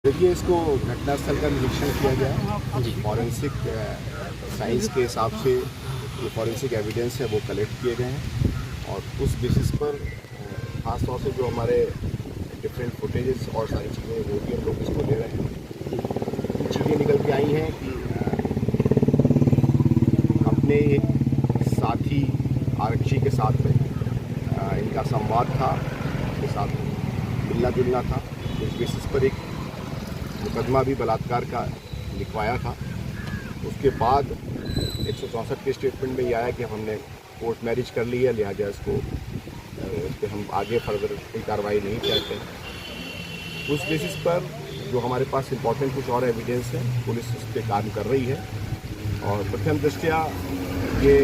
देखिए, इसको घटनास्थल का निरीक्षण किया गया। फॉरेंसिक साइंस के हिसाब से जो फॉरेंसिक एविडेंस है वो कलेक्ट किए गए हैं और उस बेसिस पर ख़ास तौर से जो हमारे डिफरेंट फुटेजेस और सारी चीज़ें वो भी हम लोग इसको ले रहे हैं। चीज़ें निकल के आई हैं कि अपने एक साथी आरक्षी के साथ में इनका संवाद था, उनके साथ मिलना जुलना था। उस बेसिस पर एक मुकदमा भी बलात्कार का लिखवाया था। उसके बाद 164 के स्टेटमेंट में ये आया कि हमने कोर्ट मैरिज कर ली है, लिहाजा इसको इस पर हम आगे फर्दर कोई कार्रवाई नहीं चाहते हैं। उस बेसिस पर जो हमारे पास इम्पोर्टेंट कुछ और एविडेंस है, पुलिस उस पर काम कर रही है और प्रथम दृष्टया ये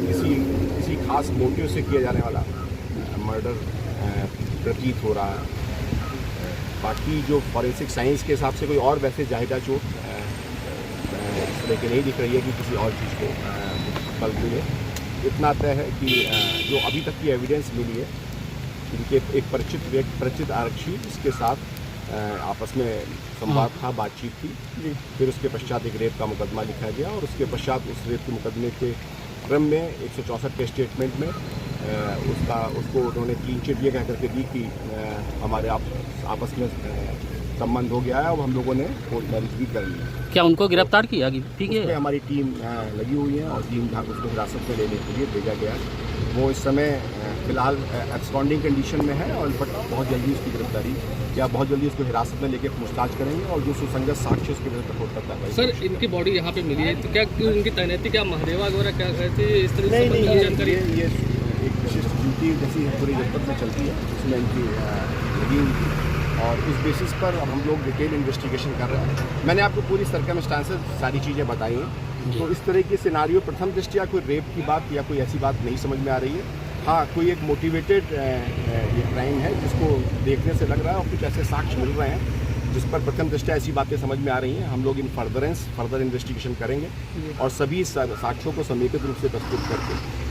किसी खास मोटिव से किया जाने वाला मर्डर प्रतीत हो रहा है। बाकी जो फॉरेंसिक साइंस के हिसाब से कोई और वैसे जाहिदा चोट इस तरह की नहीं दिख रही है कि किसी और चीज़ को बल मिले। इतना तय है कि जो अभी तक की एविडेंस मिली है, इनके एक परिचित आरक्षी इसके साथ आपस में संवाद था, बातचीत थी। फिर उसके पश्चात एक रेप का मुकदमा लिखा गया और उसके पश्चात उस रेप के मुकदमे के क्रम में 164 के स्टेटमेंट में उसको उन्होंने क्लीन चिट ये कह करके दी कि हमारे आपस में संबंध हो गया है। अब हम लोगों ने कोर्ट मैरिज भी कर ली। क्या उनको गिरफ्तार किया? ठीक है, हमारी टीम लगी हुई है और टीम उसको हिरासत में लेने के लिए भेजा गया। वो इस समय फिलहाल एब्सकॉन्डिंग कंडीशन में है और बट बहुत जल्दी उसकी गिरफ्तारी या बहुत जल्दी उसको हिरासत में लेके पूछताछ करेंगे और जो सुसंगत साक्ष्य उसके विरुद्ध कठोर कार्रवाई। सर, इनकी बॉडी यहाँ पे मिली है तो क्या उनकी तैनाती क्या महादेवा वगैरह क्या कहते हैं इस तरह नहीं, से जानकारी? ये एक विशिष्ट ड्यूटी जैसी पूरी जनपद में चलती है, उसमें इनकी लगी हुई थी और उस बेसिस पर हम लोग डिटेल इन्वेस्टिगेशन कर रहे हैं। मैंने आपको पूरी सर्कमस्टांसेस सारी चीज़ें बताई हैं। तो इस तरह के सिनारियो प्रथम दृष्टया कोई रेप की बात या कोई ऐसी बात नहीं समझ में आ रही है। हाँ, कोई एक मोटिवेटेड ये क्राइम है जिसको देखने से लग रहा है और कुछ ऐसे साक्ष्य मिल रहे हैं जिस पर प्रथम दृष्टया ऐसी बातें समझ में आ रही हैं। हम लोग इन फर्दर इन्वेस्टिगेशन करेंगे और सभी साक्ष्यों को समेकित रूप से प्रस्तुत करके